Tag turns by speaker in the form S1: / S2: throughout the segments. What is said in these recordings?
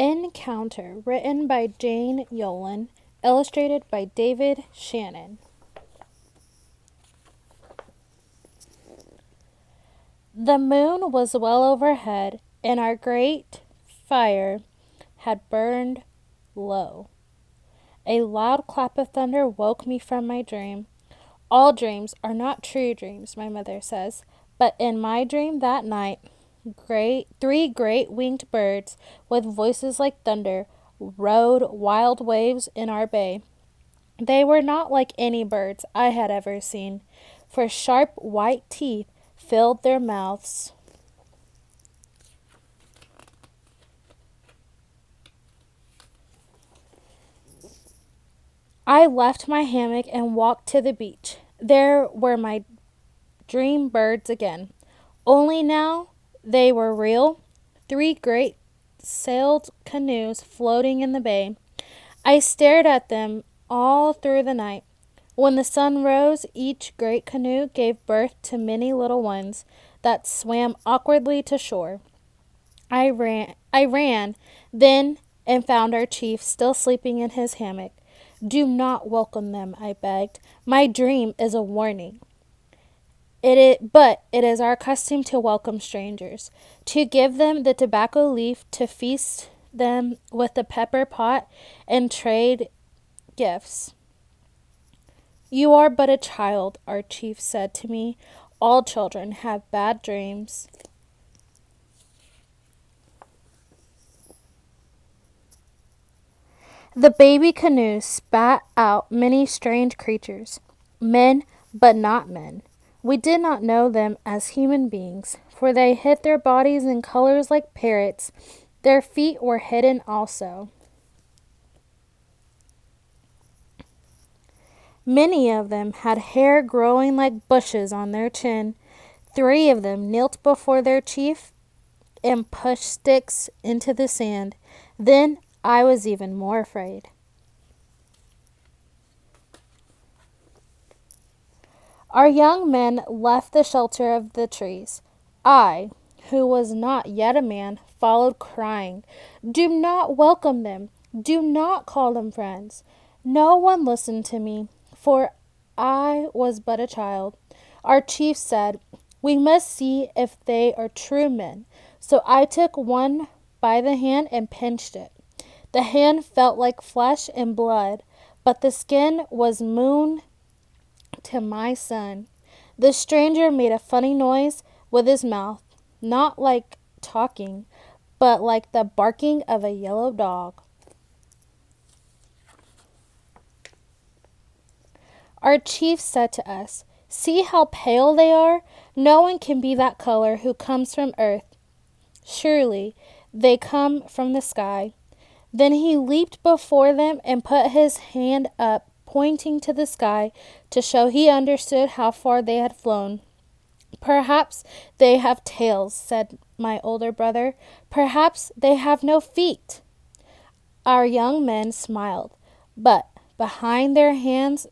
S1: Encounter, written by Jane Yolen, illustrated by David Shannon. The moon was well overhead, and our great fire had burned low. A loud clap of thunder woke me from my dream. All dreams are not true dreams, my mother says, but in my dream that night, three great winged birds with voices like thunder rode wild waves in our bay. They were not like any birds I had ever seen, for sharp white teeth filled their mouths. I left my hammock and walked to the beach. There were my dream birds again. Only now they were real. Three great sailed canoes floating in the bay. I stared at them all through the night. When the sun rose, each great canoe gave birth to many little ones that swam awkwardly to shore. I ran then and found our chief still sleeping in his hammock. Do not welcome them, I begged. My dream is a warning. But it is our custom to welcome strangers, to give them the tobacco leaf, to feast them with the pepper pot, and trade gifts. You are but a child, our chief said to me. All children have bad dreams. The baby canoe spat out many strange creatures, men, but not men. We did not know them as human beings, for they hid their bodies in colors like parrots. Their feet were hidden also. Many of them had hair growing like bushes on their chin. 3 of them knelt before their chief and pushed sticks into the sand. Then I was even more afraid. Our young men left the shelter of the trees. I, who was not yet a man, followed crying, Do not welcome them. Do not call them friends. No one listened to me, for I was but a child. Our chief said, We must see if they are true men. So I took one by the hand and pinched it. The hand felt like flesh and blood, but the skin was moon to my son. The stranger made a funny noise with his mouth, not like talking, but like the barking of a yellow dog. Our chief said to us, See how pale they are? No one can be that color who comes from earth. Surely they come from the sky. Then he leaped before them and put his hand up, pointing to the sky to show he understood how far they had flown. Perhaps they have tails, said my older brother. Perhaps they have no feet. Our young men smiled, but behind their hands,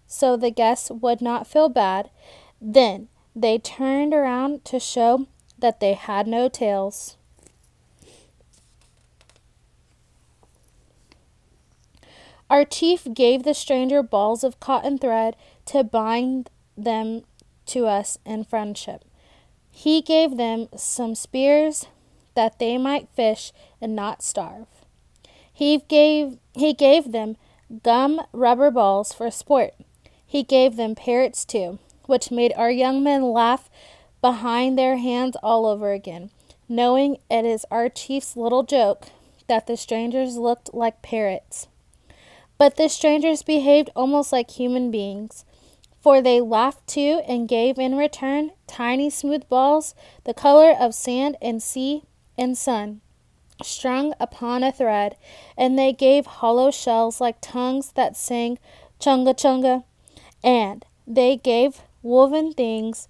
S1: so the guests would not feel bad. Then they turned around to show that they had no tails. Our chief gave the stranger balls of cotton thread to bind them to us in friendship. He gave them some spears that they might fish and not starve. He gave them gum rubber balls for sport. He gave them parrots too, which made our young men laugh behind their hands all over again, knowing it is our chief's little joke that the strangers looked like parrots. But the strangers behaved almost like human beings, for they laughed too and gave in return tiny smooth balls the color of sand and sea and sun, strung upon a thread, and they gave hollow shells like tongues that sang chunga chunga, and they gave woven things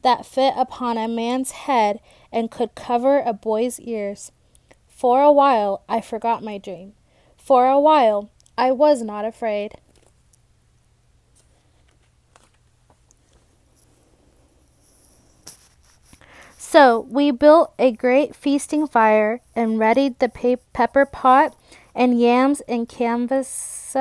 S1: that fit upon a man's head and could cover a boy's ears. For a while I forgot my dream. For a while I was not afraid. So we built a great feasting fire and readied the pepper pot and yams and canvas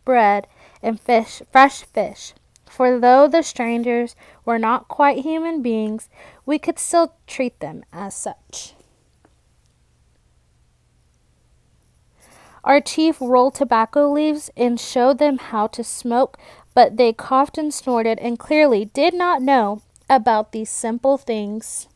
S1: bread and fresh fish. For though the strangers were not quite human beings, we could still treat them as such. Our chief rolled tobacco leaves and showed them how to smoke, but they coughed and snorted and clearly did not know about these simple things.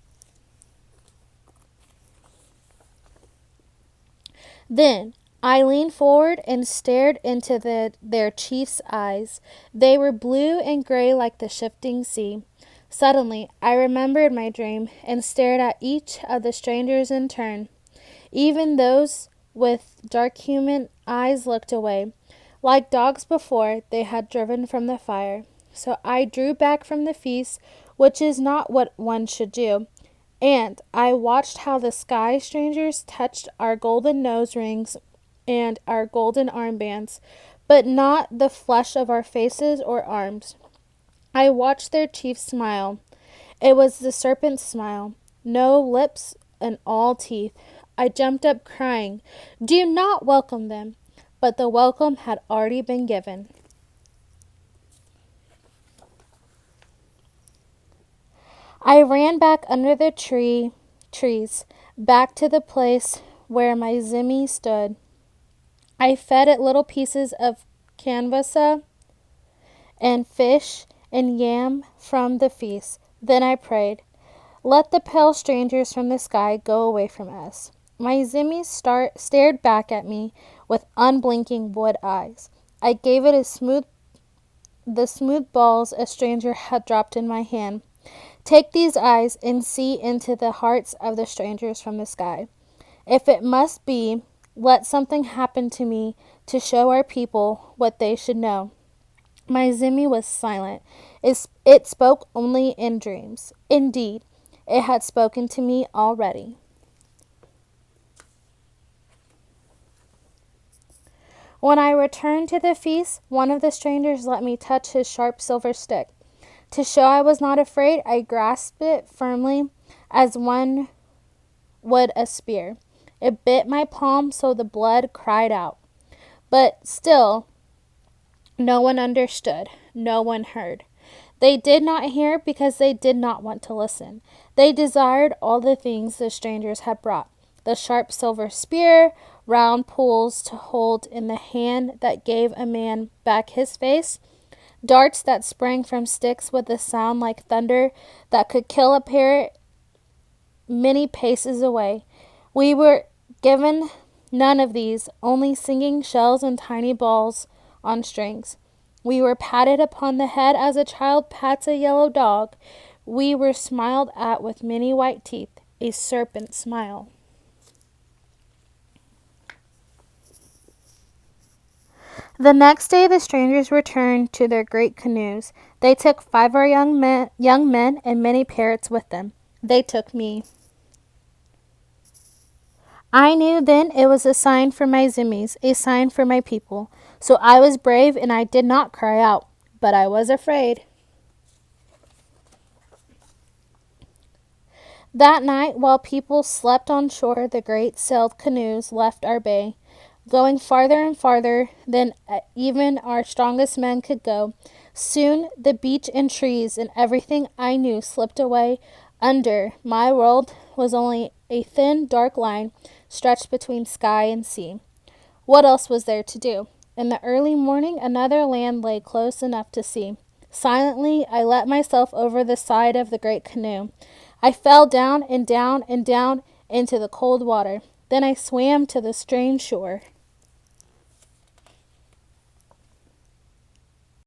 S1: Then I leaned forward and stared into their chief's eyes. They were blue and gray like the shifting sea. Suddenly I remembered my dream and stared at each of the strangers in turn. Even those with dark human eyes looked away. Like dogs before, they had driven from the fire. So I drew back from the feast, which is not what one should do. And I watched how the sky strangers touched our golden nose rings and our golden armbands, but not the flesh of our faces or arms. I watched their chief smile. It was the serpent's smile, no lips and all teeth. I jumped up crying, "Do not welcome them!" But the welcome had already been given. I ran back under the trees, back to the place where my Zimmy stood. I fed it little pieces of canvasa and fish and yam from the feast. Then I prayed, "Let the pale strangers from the sky go away from us." My Zimmy stared back at me with unblinking wood eyes. I gave it the smooth balls a stranger had dropped in my hand. "Take these eyes and see into the hearts of the strangers from the sky. If it must be, let something happen to me to show our people what they should know." My Zimmy was silent. It spoke only in dreams. Indeed, it had spoken to me already. When I returned to the feast, one of the strangers let me touch his sharp silver stick. To show I was not afraid, I grasped it firmly as one would a spear. It bit my palm so the blood cried out. But still, no one understood. No one heard. They did not hear because they did not want to listen. They desired all the things the strangers had brought: the sharp silver spear, round poles to hold in the hand that gave a man back his face, darts that sprang from sticks with a sound like thunder that could kill a parrot many paces away. We were given none of these, only singing shells and tiny balls on strings. We were patted upon the head as a child pats a yellow dog. We were smiled at with many white teeth, a serpent smile. The next day the strangers returned to their great canoes. They took 5 of our young men and many parrots with them. They took me. I knew then it was a sign for my Zimmies, a sign for my people. So I was brave and I did not cry out, but I was afraid. That night, while people slept on shore, the great sailed canoes left our bay, going farther and farther than even our strongest men could go. Soon the beach and trees and everything I knew slipped away under. My world was only a thin, dark line stretched between sky and sea. What else was there to do? In the early morning, another land lay close enough to see. Silently, I let myself over the side of the great canoe. I fell down and down and down into the cold water. Then I swam to the strange shore.